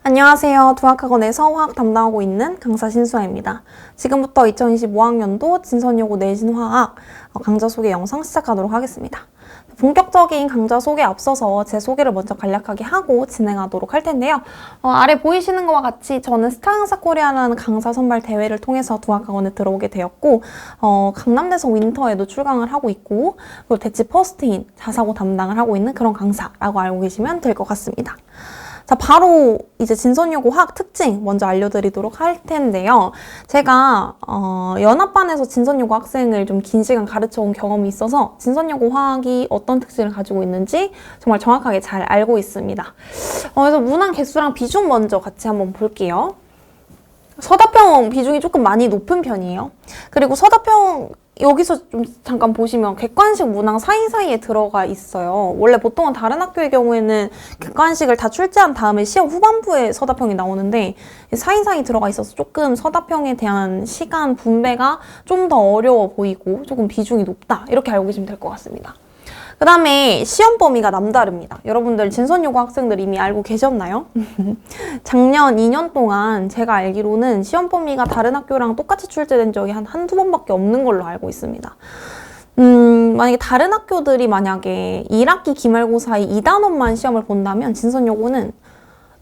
안녕하세요. 두학학원에서 화학 담당하고 있는 강사 신수아입니다. 지금부터 2025학년도 진선여고 내신화학 강좌 소개 영상 시작하도록 하겠습니다. 본격적인 강좌 소개에 앞서서 제 소개를 먼저 간략하게 하고 진행하도록 할 텐데요. 아래 보이시는 것과 같이 저는 스타강사코리아라는 강사 선발 대회를 통해서 두학학원에 들어오게 되었고 강남대성 윈터에도 출강을 하고 있고 그리고 대치 퍼스트인 자사고 담당을 하고 있는 그런 강사라고 알고 계시면 될 것 같습니다. 자, 바로 이제 진선여고 화학 특징 먼저 알려드리도록 할 텐데요. 제가 연합반에서 진선여고 학생을 좀 긴 시간 가르쳐온 경험이 있어서 진선여고 화학이 어떤 특징을 가지고 있는지 정말 정확하게 잘 알고 있습니다. 그래서 문항 개수랑 비중 먼저 같이 한번 볼게요. 서답형 비중이 조금 많이 높은 편이에요. 그리고 서답형 여기서 좀 잠깐 보시면 객관식 문항 사이사이에 들어가 있어요. 원래 보통은 다른 학교의 경우에는 객관식을 다 출제한 다음에 시험 후반부에 서답형이 나오는데 사이사이 들어가 있어서 조금 서답형에 대한 시간 분배가 좀 더 어려워 보이고 조금 비중이 높다 이렇게 알고 계시면 될 것 같습니다. 그 다음에 시험 범위가 남다릅니다. 여러분들 진선여고 학생들 이미 알고 계셨나요? 작년 2년 동안 제가 알기로는 시험 범위가 다른 학교랑 똑같이 출제된 적이 한두 번밖에 없는 걸로 알고 있습니다. 만약에 다른 학교들이 만약에 1학기 기말고사에 2단원만 시험을 본다면 진선여고는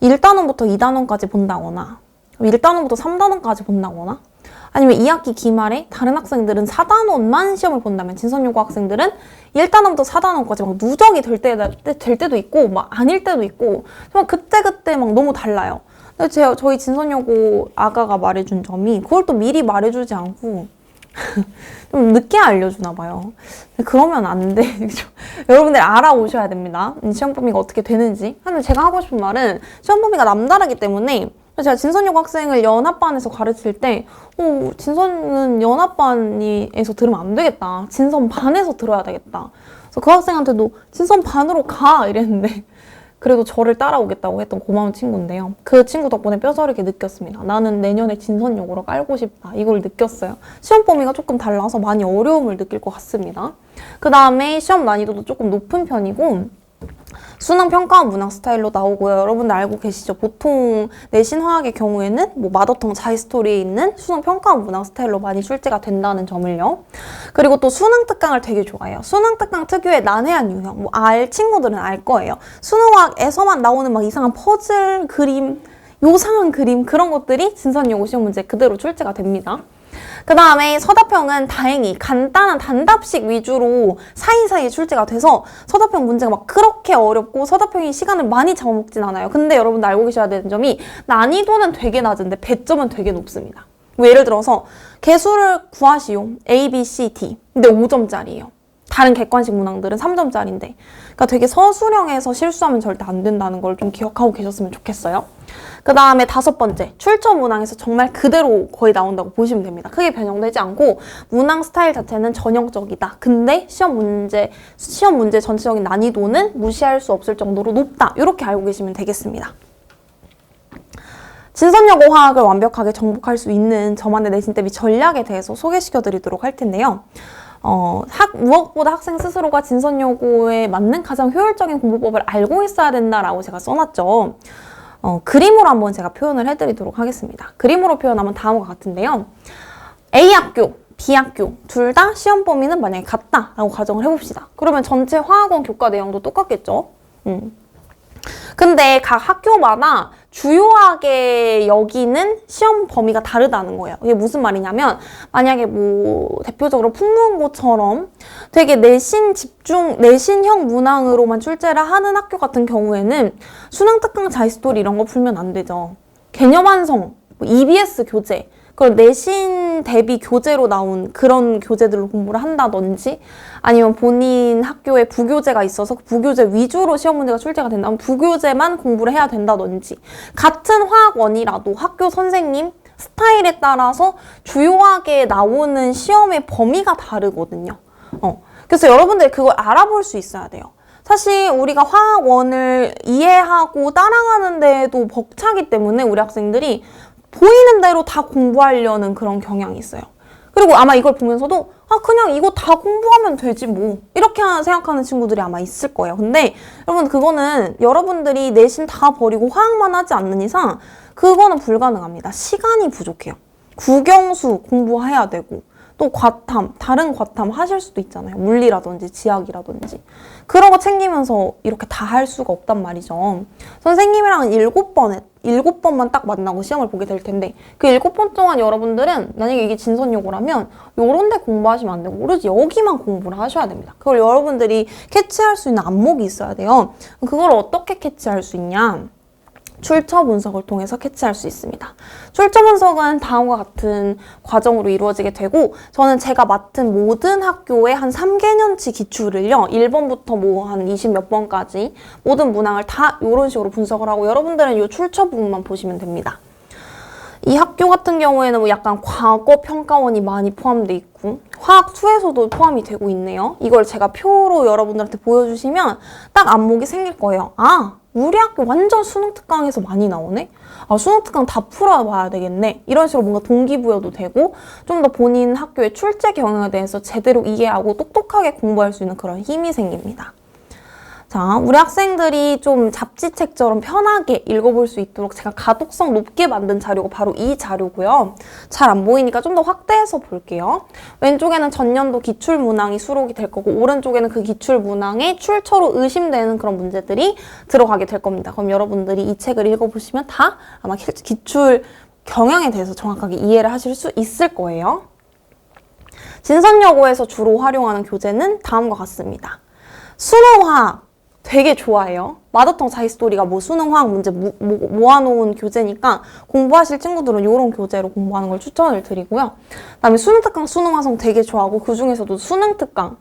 1단원부터 2단원까지 본다거나 1단원부터 3단원까지 본다거나 아니면 2학기 기말에 다른 학생들은 4단원만 시험을 본다면 진선여고 학생들은 1단원부터 4단원까지 막 누적이 될 때도 있고 막 아닐 때도 있고 그때그때 막 너무 달라요. 근데 저희 진선여고 아가가 말해준 점이 그걸 또 미리 말해주지 않고 좀 늦게 알려주나 봐요. 그러면 안 돼. 여러분들 알아오셔야 됩니다. 시험 범위가 어떻게 되는지. 근데 제가 하고 싶은 말은 시험 범위가 남다르기 때문에 제가 진선여고 학생을 연합반에서 가르칠 때 진선은 연합반에서 들으면 안 되겠다. 진선반에서 들어야 되겠다. 그래서 그 학생한테도 진선반으로 가! 이랬는데 그래도 저를 따라오겠다고 했던 고마운 친구인데요. 그 친구 덕분에 뼈저리게 느꼈습니다. 나는 내년에 진선여고로 깔고 싶다. 이걸 느꼈어요. 시험 범위가 조금 달라서 많이 어려움을 느낄 것 같습니다. 그 다음에 시험 난이도도 조금 높은 편이고 수능 평가원 문항 스타일로 나오고요. 여러분들 알고 계시죠? 보통 내신 화학의 경우에는 뭐 마더텅 자이스토리에 있는 수능 평가원 문항 스타일로 많이 출제가 된다는 점을요. 그리고 또 수능 특강을 되게 좋아해요. 수능 특강 특유의 난해한 유형, 알 친구들은 알 거예요. 수능 화학에서만 나오는 막 이상한 퍼즐 그림, 요상한 그림 그런 것들이 진선여고 시험 문제 그대로 출제가 됩니다. 그 다음에 서답형은 다행히 간단한 단답식 위주로 사이사이에 출제가 돼서 서답형 문제가 막 그렇게 어렵고 서답형이 시간을 많이 잡아먹진 않아요. 근데 여러분들 알고 계셔야 되는 점이 난이도는 되게 낮은데 배점은 되게 높습니다. 뭐 예를 들어서 개수를 구하시오. A, B, C, D. 근데 5점짜리예요. 다른 객관식 문항들은 3점짜리인데 그러니까 되게 서술형에서 실수하면 절대 안 된다는 걸 좀 기억하고 계셨으면 좋겠어요. 그 다음에 5번째, 출처 문항에서 정말 그대로 거의 나온다고 보시면 됩니다. 크게 변형되지 않고 문항 스타일 자체는 전형적이다. 근데 시험 문제 전체적인 난이도는 무시할 수 없을 정도로 높다. 이렇게 알고 계시면 되겠습니다. 진선여고 화학을 완벽하게 정복할 수 있는 저만의 내신 대비 전략에 대해서 소개시켜 드리도록 할 텐데요. 무엇보다 학생 스스로가 진선여고에 맞는 가장 효율적인 공부법을 알고 있어야 된다라고 제가 써놨죠. 그림으로 한번 제가 표현을 해드리도록 하겠습니다. 그림으로 표현하면 다음과 같은데요. A 학교, B 학교 둘 다 시험 범위는 만약에 같다라고 가정을 해봅시다. 그러면 전체 화학원 교과 내용도 똑같겠죠? 근데 각 학교마다 주요하게 여기는 시험 범위가 다르다는 거예요. 이게 무슨 말이냐면 만약에 뭐 대표적으로 풍문고처럼 되게 내신형 문항으로만 출제를 하는 학교 같은 경우에는 수능 특강 자이스토리 이런 거 풀면 안 되죠. 개념 완성, EBS 교재 그걸 내신 대비 교재로 나온 그런 교재들로 공부를 한다든지 아니면 본인 학교에 부교재가 있어서 부교재 위주로 시험 문제가 출제가 된다면 부교재만 공부를 해야 된다든지 같은 화학원이라도 학교 선생님 스타일에 따라서 주요하게 나오는 시험의 범위가 다르거든요. 그래서 여러분들 그걸 알아볼 수 있어야 돼요. 사실 우리가 화학원을 이해하고 따라가는 데에도 벅차기 때문에 우리 학생들이 보이는 대로 다 공부하려는 그런 경향이 있어요. 그리고 아마 이걸 보면서도 그냥 이거 다 공부하면 되지 뭐 이렇게 생각하는 친구들이 아마 있을 거예요. 근데 여러분 그거는 여러분들이 내신 다 버리고 화학만 하지 않는 이상 그거는 불가능합니다. 시간이 부족해요. 국영수 공부해야 되고 또 과탐, 다른 과탐 하실 수도 있잖아요. 물리라든지 지학이라든지. 그런 거 챙기면서 이렇게 다 할 수가 없단 말이죠. 선생님이랑은 7번만 딱 만나고 시험을 보게 될 텐데 그 7번 동안 여러분들은 만약에 이게 진선여고라면 요런 데 공부하시면 안 되고 오로지 여기만 공부를 하셔야 됩니다. 그걸 여러분들이 캐치할 수 있는 안목이 있어야 돼요. 그걸 어떻게 캐치할 수 있냐? 출처 분석을 통해서 캐치할 수 있습니다. 출처 분석은 다음과 같은 과정으로 이루어지게 되고 저는 제가 맡은 모든 학교의 한 3개년치 기출을요. 1번부터 뭐 한 20 몇 번까지 모든 문항을 다 이런 식으로 분석을 하고 여러분들은 이 출처 부분만 보시면 됩니다. 이 학교 같은 경우에는 뭐 약간 과거 평가원이 많이 포함되어 있고 화학 2에서도 포함이 되고 있네요. 이걸 제가 표로 여러분들한테 보여주시면 딱 안목이 생길 거예요. 우리 학교 완전 수능 특강에서 많이 나오네? 수능 특강 다 풀어봐야 되겠네? 이런 식으로 뭔가 동기부여도 되고 좀 더 본인 학교의 출제 경향에 대해서 제대로 이해하고 똑똑하게 공부할 수 있는 그런 힘이 생깁니다. 자, 우리 학생들이 좀 잡지책처럼 편하게 읽어볼 수 있도록 제가 가독성 높게 만든 자료가 바로 이 자료고요. 잘 안 보이니까 좀 더 확대해서 볼게요. 왼쪽에는 전년도 기출문항이 수록이 될 거고 오른쪽에는 그 기출문항의 출처로 의심되는 그런 문제들이 들어가게 될 겁니다. 그럼 여러분들이 이 책을 읽어보시면 다 아마 기출 경향에 대해서 정확하게 이해를 하실 수 있을 거예요. 진선여고에서 주로 활용하는 교재는 다음과 같습니다. 수능화학 되게 좋아해요. 마더텅 자히스토리가 뭐 수능화학 문제 모아놓은 교재니까 공부하실 친구들은 이런 교재로 공부하는 걸 추천을 드리고요. 그다음에 수능특강, 수능화성 되게 좋아하고 그 중에서도 수능특강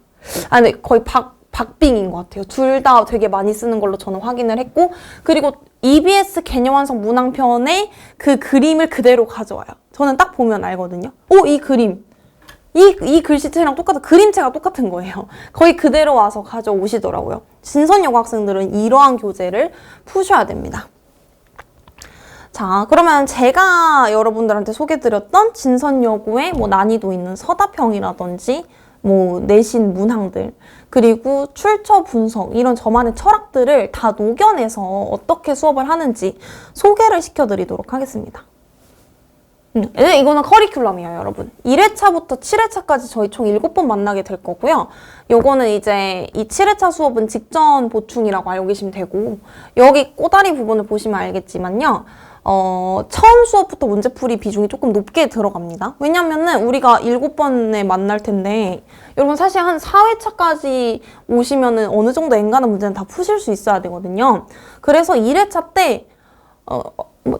근데 거의 박빙인 것 같아요. 둘 다 되게 많이 쓰는 걸로 저는 확인을 했고 그리고 EBS 개념완성 문항편에 그 그림을 그대로 가져와요. 저는 딱 보면 알거든요. 이 그림 이 글씨체랑 그림체가 똑같은 거예요. 거의 그대로 와서 가져오시더라고요. 진선여고 학생들은 이러한 교재를 푸셔야 됩니다. 자, 그러면 제가 여러분들한테 소개드렸던 진선여고의 뭐 난이도 있는 서답형이라든지 뭐 내신 문항들 그리고 출처 분석 이런 저만의 철학들을 다 녹여내서 어떻게 수업을 하는지 소개를 시켜드리도록 하겠습니다. 이거는 커리큘럼이에요, 여러분. 1회차부터 7회차까지 저희 총 7번 만나게 될 거고요. 요거는 이제 이 7회차 수업은 직전 보충이라고 알고 계시면 되고 여기 꼬다리 부분을 보시면 알겠지만요. 처음 수업부터 문제풀이 비중이 조금 높게 들어갑니다. 왜냐면은 우리가 7번에 만날 텐데 여러분 사실 한 4회차까지 오시면은 어느 정도 엔간한 문제는 다 푸실 수 있어야 되거든요. 그래서 1회차 때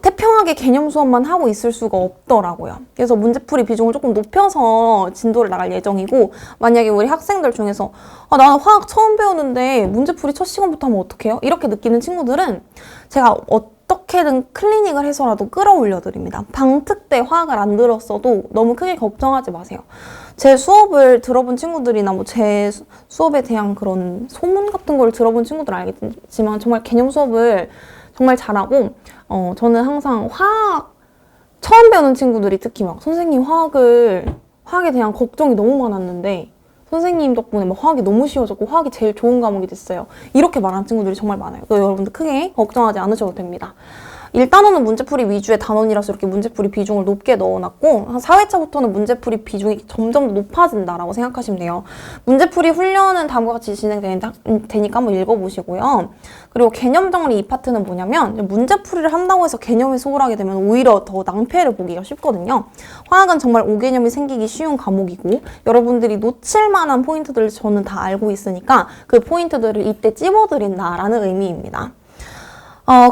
태평하게 개념 수업만 하고 있을 수가 없더라고요. 그래서 문제풀이 비중을 조금 높여서 진도를 나갈 예정이고 만약에 우리 학생들 중에서 나는 화학 처음 배우는데 문제풀이 첫 시간부터 하면 어떡해요? 이렇게 느끼는 친구들은 제가 어떻게든 클리닉을 해서라도 끌어올려 드립니다. 방특 때 화학을 안 들었어도 너무 크게 걱정하지 마세요. 제 수업을 들어본 친구들이나 뭐 제 수업에 대한 그런 소문 같은 걸 들어본 친구들은 알겠지만 정말 개념 수업을 정말 잘하고 저는 항상 화학 처음 배우는 친구들이 특히 막 선생님 화학에 대한 걱정이 너무 많았는데 선생님 덕분에 막 화학이 너무 쉬워졌고 화학이 제일 좋은 과목이 됐어요. 이렇게 말하는 친구들이 정말 많아요. 그래서 여러분들 크게 걱정하지 않으셔도 됩니다. 1단원은 문제풀이 위주의 단원이라서 이렇게 문제풀이 비중을 높게 넣어놨고 한 4회차부터는 문제풀이 비중이 점점 더 높아진다라고 생각하시면 돼요. 문제풀이 훈련은 다음과 같이 진행되니까 한번 읽어보시고요. 그리고 개념 정리 이 파트는 뭐냐면 문제풀이를 한다고 해서 개념이 소홀하게 되면 오히려 더 낭패를 보기가 쉽거든요. 화학은 정말 오개념이 생기기 쉬운 과목이고 여러분들이 놓칠 만한 포인트들을 저는 다 알고 있으니까 그 포인트들을 이때 찝어드린다라는 의미입니다.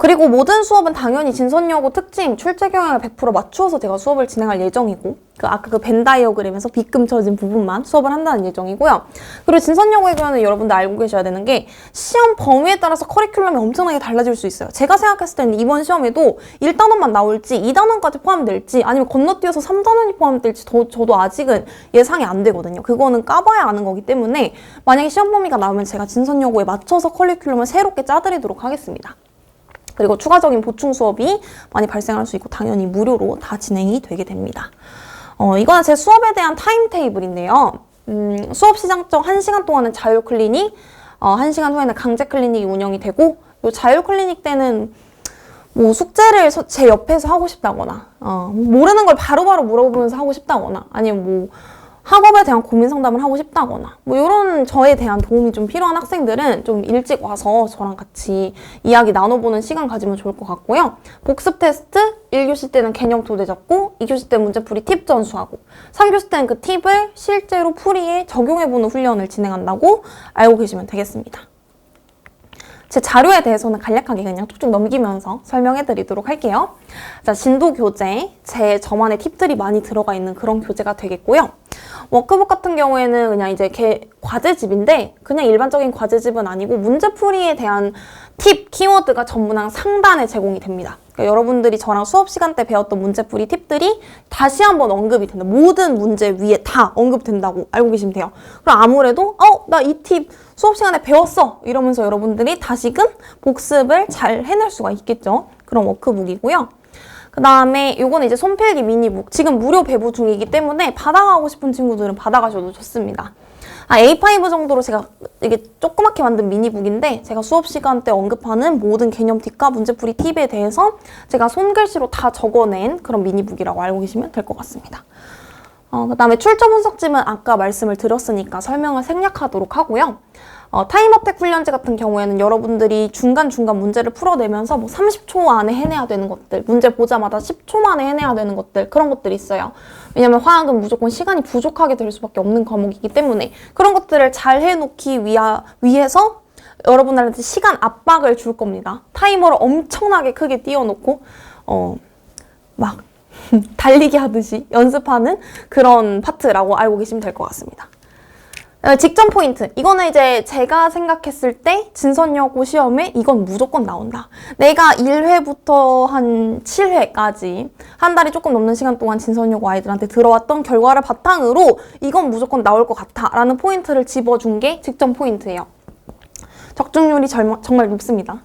그리고 모든 수업은 당연히 진선여고 특징, 출제 경향을 100% 맞추어서 제가 수업을 진행할 예정이고 아까 그 벤 다이어그램에서 빗금 쳐진 부분만 수업을 한다는 예정이고요. 그리고 진선여고의 경우는 여러분들 알고 계셔야 되는 게 시험 범위에 따라서 커리큘럼이 엄청나게 달라질 수 있어요. 제가 생각했을 때는 이번 시험에도 1단원만 나올지 2단원까지 포함될지 아니면 건너뛰어서 3단원이 포함될지 저도 아직은 예상이 안 되거든요. 그거는 까봐야 아는 거기 때문에 만약에 시험 범위가 나오면 제가 진선여고에 맞춰서 커리큘럼을 새롭게 짜드리도록 하겠습니다. 그리고 추가적인 보충 수업이 많이 발생할 수 있고 당연히 무료로 다 진행이 되게 됩니다. 이거는 제 수업에 대한 타임테이블인데요. 수업 시작 전 1시간 동안은 자율 클리닉, 1시간 후에는 강제 클리닉이 운영이 되고, 요 자율 클리닉 때는 뭐 숙제를 제 옆에서 하고 싶다거나, 모르는 걸 바로바로 물어보면서 하고 싶다거나, 아니면 뭐 학업에 대한 고민 상담을 하고 싶다거나, 뭐 이런 저에 대한 도움이 좀 필요한 학생들은 좀 일찍 와서 저랑 같이 이야기 나눠보는 시간 가지면 좋을 것 같고요. 복습 테스트 1교시 때는 개념 토대 잡고, 2교시 때 문제풀이 팁 전수하고, 3교시 때는 그 팁을 실제로 풀이에 적용해보는 훈련을 진행한다고 알고 계시면 되겠습니다. 제 자료에 대해서는 간략하게 그냥 툭툭 넘기면서 설명해드리도록 할게요. 자, 진도 교재, 저만의 팁들이 많이 들어가 있는 그런 교재가 되겠고요. 워크북 같은 경우에는 그냥 이제 과제집인데, 그냥 일반적인 과제집은 아니고 문제풀이에 대한 팁, 키워드가 전부랑 상단에 제공이 됩니다. 그러니까 여러분들이 저랑 수업 시간 때 배웠던 문제풀이 팁들이 다시 한번 언급이 된다. 모든 문제 위에 다 언급된다고 알고 계시면 돼요. 그럼 아무래도 나 이 팁 수업 시간에 배웠어! 이러면서 여러분들이 다시금 복습을 잘 해낼 수가 있겠죠. 그런 워크북이고요. 그 다음에 요거는 이제 손필기 미니북. 지금 무료 배부 중이기 때문에 받아가고 싶은 친구들은 받아가셔도 좋습니다. A5 정도로 제가 이게 조그맣게 만든 미니북인데, 제가 수업 시간 때 언급하는 모든 개념 팁과 문제풀이 팁에 대해서 제가 손글씨로 다 적어낸 그런 미니북이라고 알고 계시면 될 것 같습니다. 그 다음에 출처 분석집은 아까 말씀을 드렸으니까 설명을 생략하도록 하고요. 타임어택 훈련지 같은 경우에는 여러분들이 중간중간 문제를 풀어내면서 뭐 30초 안에 해내야 되는 것들, 문제 보자마자 10초 만에 해내야 되는 것들, 그런 것들이 있어요. 왜냐면 화학은 무조건 시간이 부족하게 될 수밖에 없는 과목이기 때문에 그런 것들을 잘 해놓기 위해서 여러분들한테 시간 압박을 줄 겁니다. 타이머를 엄청나게 크게 띄워놓고 막 달리기 하듯이 연습하는 그런 파트라고 알고 계시면 될 것 같습니다. 직전 포인트. 이거는 이제 제가 생각했을 때 진선여고 시험에 이건 무조건 나온다. 내가 1회부터 한 7회까지 한 달이 조금 넘는 시간 동안 진선여고 아이들한테 들어왔던 결과를 바탕으로 이건 무조건 나올 것 같아 라는 포인트를 집어준 게 직전 포인트예요. 적중률이 정말 높습니다.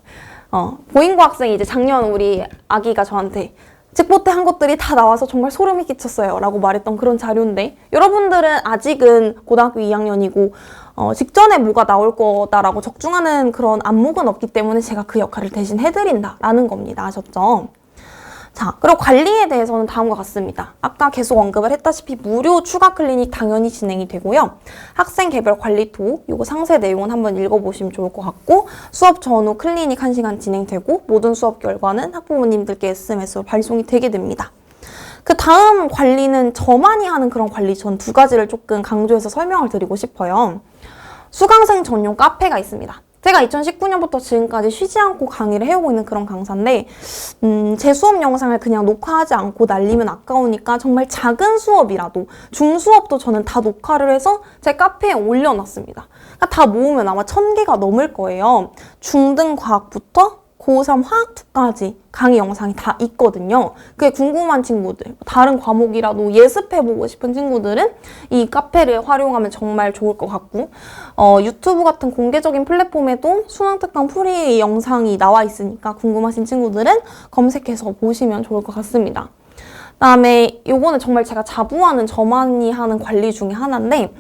보잉고 학생이 이제 작년 우리 아기가 저한테 직보 때 한 것들이 다 나와서 정말 소름이 끼쳤어요 라고 말했던 그런 자료인데, 여러분들은 아직은 고등학교 2학년이고 직전에 뭐가 나올 거다라고 적중하는 그런 안목은 없기 때문에 제가 그 역할을 대신 해드린다 라는 겁니다. 아셨죠? 자, 그리고 관리에 대해서는 다음과 같습니다. 아까 계속 언급을 했다시피 무료 추가 클리닉 당연히 진행이 되고요. 학생 개별 관리토, 요거 상세 내용은 한번 읽어보시면 좋을 것 같고, 수업 전후 클리닉 1시간 진행되고 모든 수업 결과는 학부모님들께 SMS로 발송이 되게 됩니다. 그 다음 관리는 저만이 하는 그런 관리, 전 두 가지를 조금 강조해서 설명을 드리고 싶어요. 수강생 전용 카페가 있습니다. 제가 2019년부터 지금까지 쉬지 않고 강의를 해오고 있는 그런 강사인데, 제 수업 영상을 그냥 녹화하지 않고 날리면 아까우니까 정말 작은 수업이라도, 중수업도 저는 다 녹화를 해서 제 카페에 올려놨습니다. 그러니까 다 모으면 아마 1000개가 넘을 거예요. 중등 과학부터 고3 화학2까지 강의 영상이 다 있거든요. 그게 궁금한 친구들, 다른 과목이라도 예습해보고 싶은 친구들은 이 카페를 활용하면 정말 좋을 것 같고, 유튜브 같은 공개적인 플랫폼에도 수능특강 풀이 영상이 나와 있으니까 궁금하신 친구들은 검색해서 보시면 좋을 것 같습니다. 그다음에 요거는 정말 제가 자부하는, 저만이 하는 관리 중에 하나인데,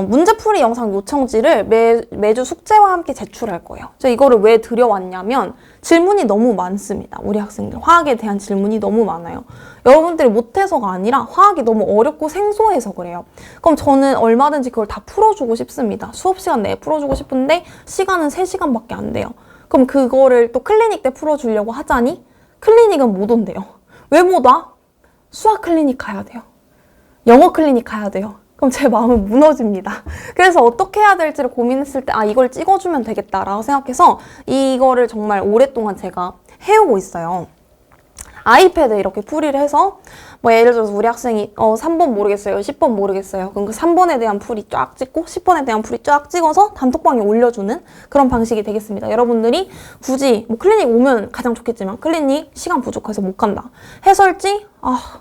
문제풀이 영상 요청지를 매주 숙제와 함께 제출할 거예요. 제가 이거를 왜 들여왔냐면 질문이 너무 많습니다. 우리 학생들 화학에 대한 질문이 너무 많아요. 여러분들이 못해서가 아니라 화학이 너무 어렵고 생소해서 그래요. 그럼 저는 얼마든지 그걸 다 풀어주고 싶습니다. 수업 시간 내에 풀어주고 싶은데 시간은 3시간밖에 안 돼요. 그럼 그거를 또 클리닉 때 풀어주려고 하자니 클리닉은 못 온대요. 왜 못 와? 수학 클리닉 가야 돼요. 영어 클리닉 가야 돼요. 그럼 제 마음은 무너집니다. 그래서 어떻게 해야 될지를 고민했을 때 이걸 찍어주면 되겠다라고 생각해서 이거를 정말 오랫동안 제가 해오고 있어요. 아이패드에 이렇게 풀이를 해서 뭐 예를 들어서 우리 학생이 3번 모르겠어요, 10번 모르겠어요. 그럼 그 3번에 대한 풀이 쫙 찍고 10번에 대한 풀이 쫙 찍어서 단톡방에 올려주는 그런 방식이 되겠습니다. 여러분들이 굳이 뭐 클리닉 오면 가장 좋겠지만 클리닉 시간 부족해서 못 간다. 해설지?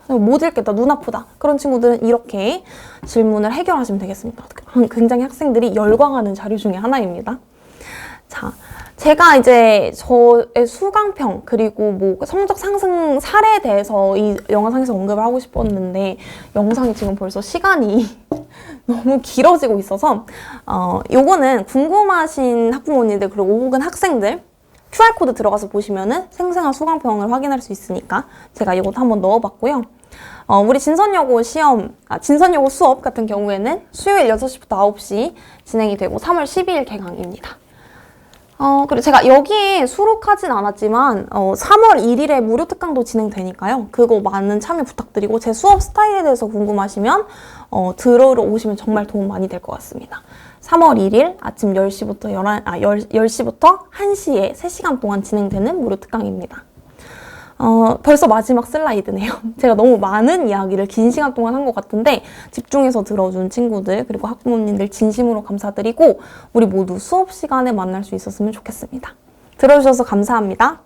못 읽겠다, 눈 아프다. 그런 친구들은 이렇게 질문을 해결하시면 되겠습니다. 굉장히 학생들이 열광하는 자료 중에 하나입니다. 자, 제가 이제 저의 수강평 그리고 뭐 성적 상승 사례에 대해서 이 영상에서 언급을 하고 싶었는데 영상이 지금 벌써 시간이 너무 길어지고 있어서 요거는 궁금하신 학부모님들 그리고 혹은 학생들 QR코드 들어가서 보시면은 생생한 수강평을 확인할 수 있으니까 제가 이것도 한번 넣어봤고요. 우리 진선여고 진선여고 수업 같은 경우에는 수요일 6시부터 9시 진행이 되고 3월 12일 개강입니다. 그리고 제가 여기에 수록하진 않았지만 3월 1일에 무료 특강도 진행되니까요. 그거 많은 참여 부탁드리고 제 수업 스타일에 대해서 궁금하시면 들으러 오시면 정말 도움 많이 될 것 같습니다. 3월 1일 아침 10시부터 10시부터 1시에 3시간 동안 진행되는 무료 특강입니다. 벌써 마지막 슬라이드네요. 제가 너무 많은 이야기를 긴 시간 동안 한 것 같은데 집중해서 들어준 친구들 그리고 학부모님들 진심으로 감사드리고 우리 모두 수업 시간에 만날 수 있었으면 좋겠습니다. 들어주셔서 감사합니다.